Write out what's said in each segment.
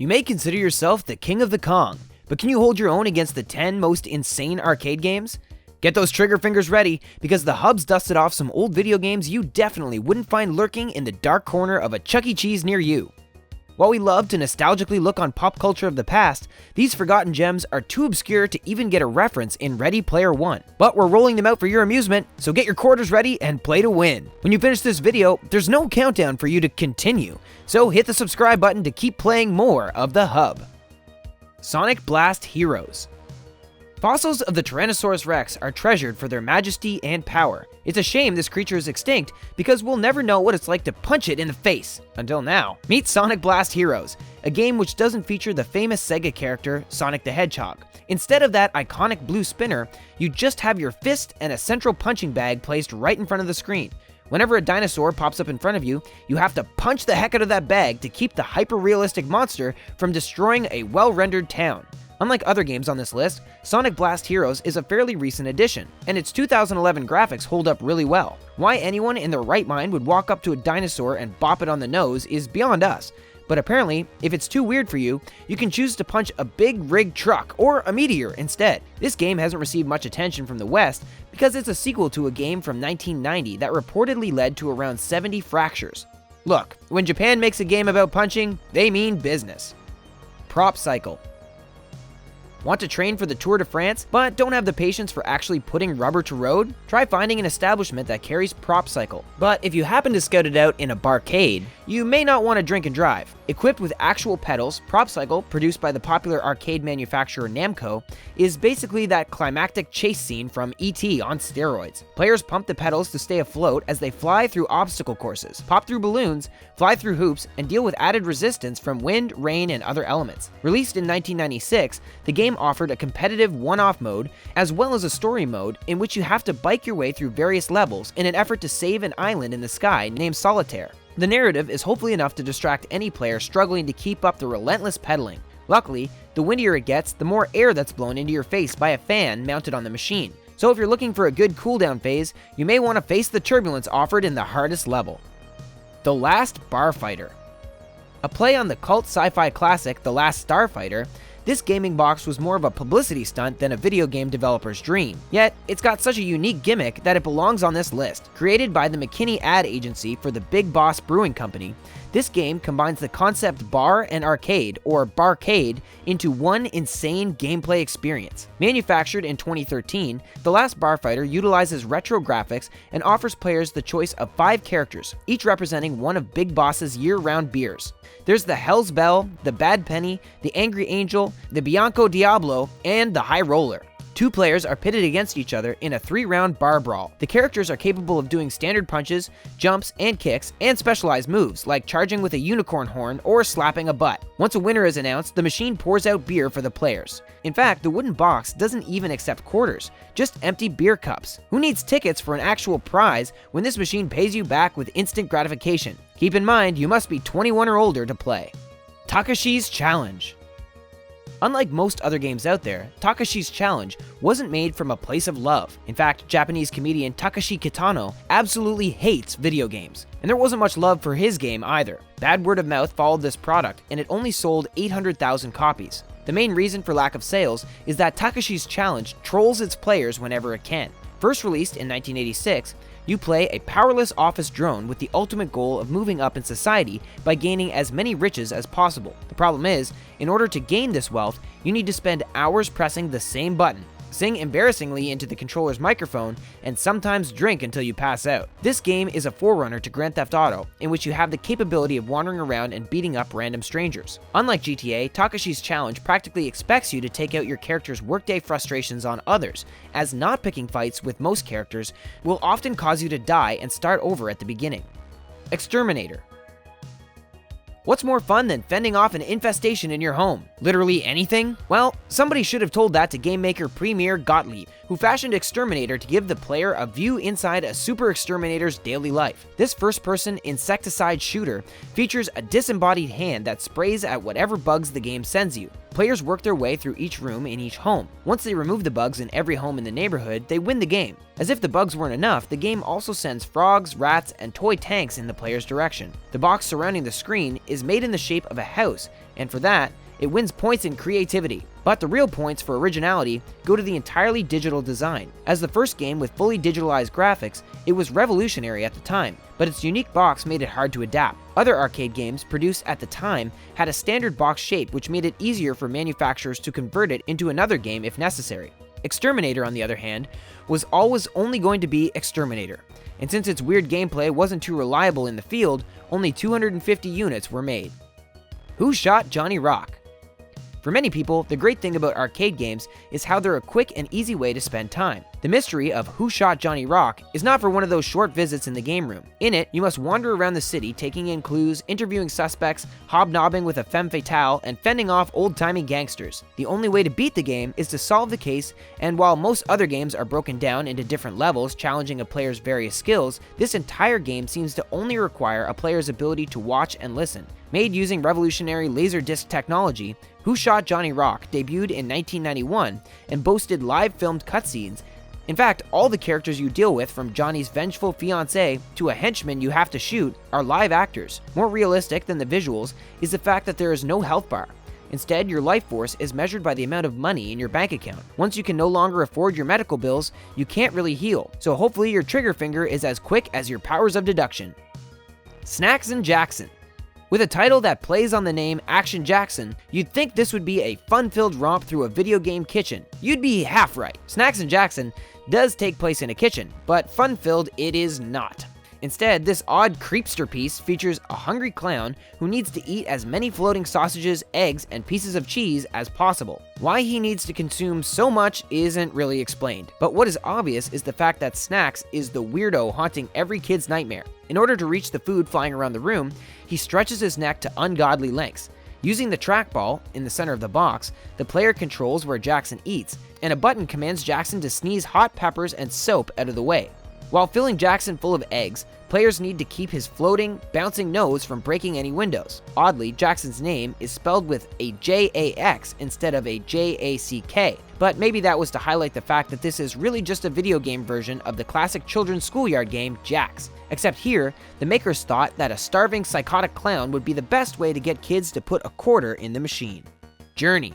You may consider yourself the king of the Kong, but can you hold your own against the 10 most insane arcade games? Get those trigger fingers ready, because TheHub's dusted off some old video games you definitely wouldn't find lurking in the dark corner of a Chuck E. Cheese near you. While we love to nostalgically look on pop culture of the past, these forgotten gems are too obscure to even get a reference in Ready Player One. But we're rolling them out for your amusement, so get your quarters ready and play to win. When you finish this video, there's no countdown for you to continue, so hit the subscribe button to keep playing more of TheHub. Sonic Blast Heroes. Fossils of the Tyrannosaurus Rex are treasured for their majesty and power. It's a shame this creature is extinct, because we'll never know what it's like to punch it in the face. Until now. Meet Sonic Blast Heroes, a game which doesn't feature the famous Sega character, Sonic the Hedgehog. Instead of that iconic blue spinner, you just have your fist and a central punching bag placed right in front of the screen. Whenever a dinosaur pops up in front of you, you have to punch the heck out of that bag to keep the hyper-realistic monster from destroying a well-rendered town. Unlike other games on this list, Sonic Blast Heroes is a fairly recent addition, and its 2011 graphics hold up really well. Why anyone in their right mind would walk up to a dinosaur and bop it on the nose is beyond us, but apparently, if it's too weird for you, you can choose to punch a big rig truck or a meteor instead. This game hasn't received much attention from the West because it's a sequel to a game from 1990 that reportedly led to around 70 fractures. Look, when Japan makes a game about punching, they mean business. Prop Cycle. Want to train for the Tour de France, but don't have the patience for actually putting rubber to road? Try finding an establishment that carries Prop Cycle. But if you happen to scout it out in a barcade, you may not want to drink and drive. Equipped with actual pedals, Prop Cycle, produced by the popular arcade manufacturer Namco, is basically that climactic chase scene from E.T. on steroids. Players pump the pedals to stay afloat as they fly through obstacle courses, pop through balloons, fly through hoops, and deal with added resistance from wind, rain, and other elements. Released in 1996, the game offered a competitive one-off mode, as well as a story mode in which you have to bike your way through various levels in an effort to save an island in the sky named Solitaire. The narrative is hopefully enough to distract any player struggling to keep up the relentless pedaling. Luckily, the windier it gets, the more air that's blown into your face by a fan mounted on the machine. So if you're looking for a good cooldown phase, you may want to face the turbulence offered in the hardest level. The Last Barfighter. A play on the cult sci-fi classic The Last Starfighter, this gaming box was more of a publicity stunt than a video game developer's dream. Yet, it's got such a unique gimmick that it belongs on this list. Created by the McKinney ad agency for the Big Boss Brewing Company, this game combines the concept bar and arcade, or barcade, into one insane gameplay experience. Manufactured in 2013, The Last Barfighter utilizes retro graphics and offers players the choice of 5 characters, each representing one of Big Boss's year-round beers. There's the Hell's Bell, the Bad Penny, the Angry Angel, the Bianco Diablo, and the High Roller. 2 players are pitted against each other in a 3-round bar brawl. The characters are capable of doing standard punches, jumps, and kicks, and specialized moves, like charging with a unicorn horn or slapping a butt. Once a winner is announced, the machine pours out beer for the players. In fact, the wooden box doesn't even accept quarters, just empty beer cups. Who needs tickets for an actual prize when this machine pays you back with instant gratification? Keep in mind, you must be 21 or older to play. Takashi's Challenge. Unlike most other games out there, Takashi's Challenge wasn't made from a place of love. In fact, Japanese comedian Takeshi Kitano absolutely hates video games, and there wasn't much love for his game either. Bad word of mouth followed this product, and it only sold 800,000 copies. The main reason for lack of sales is that Takashi's Challenge trolls its players whenever it can. First released in 1986, you play a powerless office drone with the ultimate goal of moving up in society by gaining as many riches as possible. The problem is, in order to gain this wealth, you need to spend hours pressing the same button, sing embarrassingly into the controller's microphone, and sometimes drink until you pass out. This game is a forerunner to Grand Theft Auto, in which you have the capability of wandering around and beating up random strangers. Unlike GTA, Takashi's Challenge practically expects you to take out your character's workday frustrations on others, as not picking fights with most characters will often cause you to die and start over at the beginning. Exterminator. What's more fun than fending off an infestation in your home? Literally anything? Well, somebody should have told that to game maker Premier Gottlieb, who fashioned Exterminator to give the player a view inside a super exterminator's daily life. This first-person insecticide shooter features a disembodied hand that sprays at whatever bugs the game sends you. Players work their way through each room in each home. Once they remove the bugs in every home in the neighborhood, they win the game. As if the bugs weren't enough, the game also sends frogs, rats, and toy tanks in the player's direction. The box surrounding the screen is made in the shape of a house, and for that, it wins points in creativity. But the real points for originality go to the entirely digital design. As the first game with fully digitalized graphics, it was revolutionary at the time, but its unique box made it hard to adapt. Other arcade games produced at the time had a standard box shape, which made it easier for manufacturers to convert it into another game if necessary. Exterminator, on the other hand, was always only going to be Exterminator, and since its weird gameplay wasn't too reliable in the field, only 250 units were made. Who Shot Johnny Rock? For many people, the great thing about arcade games is how they're a quick and easy way to spend time. The mystery of Who Shot Johnny Rock is not for one of those short visits in the game room. In it, you must wander around the city taking in clues, interviewing suspects, hobnobbing with a femme fatale, and fending off old-timey gangsters. The only way to beat the game is to solve the case, and while most other games are broken down into different levels challenging a player's various skills, this entire game seems to only require a player's ability to watch and listen. Made using revolutionary laserdisc technology, Who Shot Johnny Rock debuted in 1991 and boasted live filmed cutscenes. In fact, all the characters you deal with, from Johnny's vengeful fiancée to a henchman you have to shoot, are live actors. More realistic than the visuals is the fact that there is no health bar. Instead, your life force is measured by the amount of money in your bank account. Once you can no longer afford your medical bills, you can't really heal, so hopefully your trigger finger is as quick as your powers of deduction. Snacks and Jaxson. With a title that plays on the name Action Jaxson, you'd think this would be a fun-filled romp through a video game kitchen. You'd be half right. Snacks and Jaxson does take place in a kitchen, but fun-filled it is not. Instead, this odd creepster piece features a hungry clown who needs to eat as many floating sausages, eggs, and pieces of cheese as possible. Why he needs to consume so much isn't really explained, but what is obvious is the fact that Snacks is the weirdo haunting every kid's nightmare. In order to reach the food flying around the room, he stretches his neck to ungodly lengths. Using the trackball in the center of the box, the player controls where Jaxson eats, and a button commands Jaxson to sneeze hot peppers and soap out of the way. While filling Jaxson full of eggs, players need to keep his floating, bouncing nose from breaking any windows. Oddly, Jackson's name is spelled with a J-A-X instead of a J-A-C-K, but maybe that was to highlight the fact that this is really just a video game version of the classic children's schoolyard game, Jax. Except here, the makers thought that a starving, psychotic clown would be the best way to get kids to put a quarter in the machine. Journey.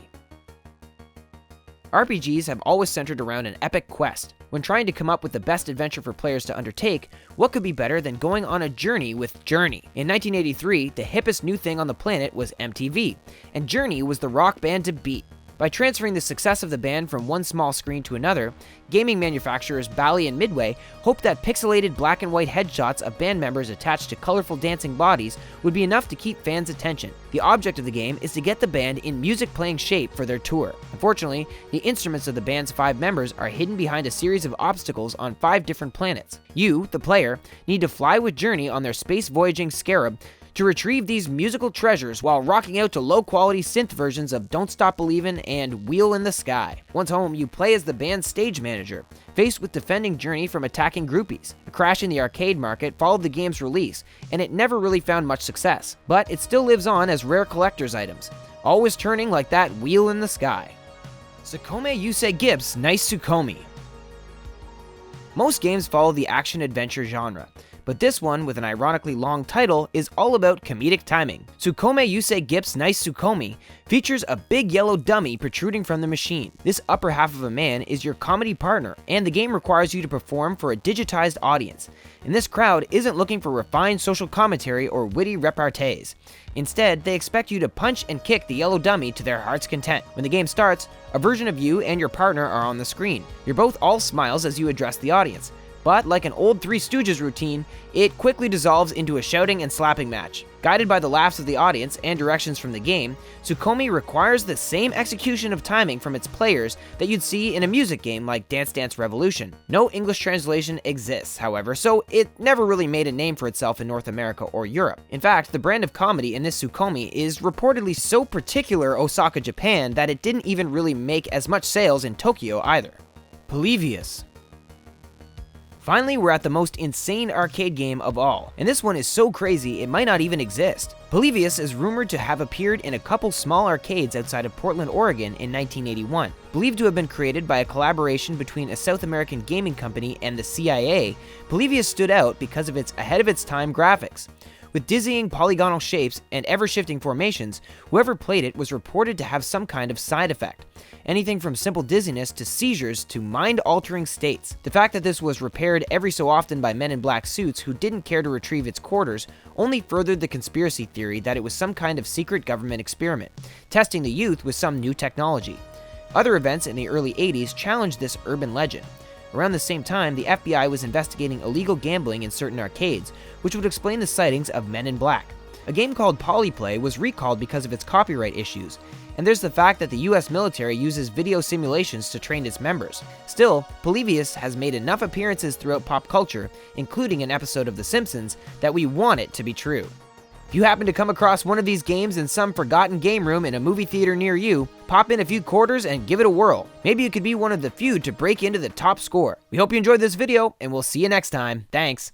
RPGs have always centered around an epic quest. When trying to come up with the best adventure for players to undertake, what could be better than going on a journey with Journey? In 1983, the hippest new thing on the planet was MTV, and Journey was the rock band to beat. By transferring the success of the band from one small screen to another, gaming manufacturers Bally and Midway hoped that pixelated black and white headshots of band members attached to colorful dancing bodies would be enough to keep fans' attention. The object of the game is to get the band in music-playing shape for their tour. Unfortunately, the instruments of the band's 5 members are hidden behind a series of obstacles on 5 different planets. You, the player, need to fly with Journey on their space-voyaging Scarab to retrieve these musical treasures while rocking out to low-quality synth versions of Don't Stop Believin' and Wheel in the Sky. Once home, you play as the band's stage manager, faced with defending Journey from attacking groupies. A crash in the arcade market followed the game's release, and it never really found much success, but it still lives on as rare collector's items, always turning like that Wheel in the Sky. Tsukkomi Yousei Gips Nicetsukkomi. Most games follow the action-adventure genre, but this one, with an ironically long title, is all about comedic timing. Tsukkomi Yousei Gips Nicetsukkomi features a big yellow dummy protruding from the machine. This upper half of a man is your comedy partner, and the game requires you to perform for a digitized audience. And this crowd isn't looking for refined social commentary or witty repartees. Instead, they expect you to punch and kick the yellow dummy to their heart's content. When the game starts, a version of you and your partner are on the screen. You're both all smiles as you address the audience. But like an old Three Stooges routine, it quickly dissolves into a shouting and slapping match. Guided by the laughs of the audience and directions from the game, Tsukkomi requires the same execution of timing from its players that you'd see in a music game like Dance Dance Revolution. No English translation exists, however, so it never really made a name for itself in North America or Europe. In fact, the brand of comedy in this Tsukkomi is reportedly so particular Osaka, Japan, that it didn't even really make as much sales in Tokyo either. Polybius. Finally, we're at the most insane arcade game of all, and this one is so crazy it might not even exist. Polybius is rumored to have appeared in a couple small arcades outside of Portland, Oregon in 1981. Believed to have been created by a collaboration between a South American gaming company and the CIA, Polybius stood out because of its ahead-of-its-time graphics. With dizzying polygonal shapes and ever-shifting formations, whoever played it was reported to have some kind of side effect. Anything from simple dizziness to seizures to mind-altering states. The fact that this was repaired every so often by men in black suits who didn't care to retrieve its quarters only furthered the conspiracy theory that it was some kind of secret government experiment, testing the youth with some new technology. Other events in the early 80s challenged this urban legend. Around the same time, the FBI was investigating illegal gambling in certain arcades, which would explain the sightings of Men in Black. A game called Polyplay was recalled because of its copyright issues, and there's the fact that the US military uses video simulations to train its members. Still, Polybius has made enough appearances throughout pop culture, including an episode of The Simpsons, that we want it to be true. If you happen to come across one of these games in some forgotten game room in a movie theater near you, pop in a few quarters and give it a whirl. Maybe you could be one of the few to break into the top score. We hope you enjoyed this video, and we'll see you next time. Thanks.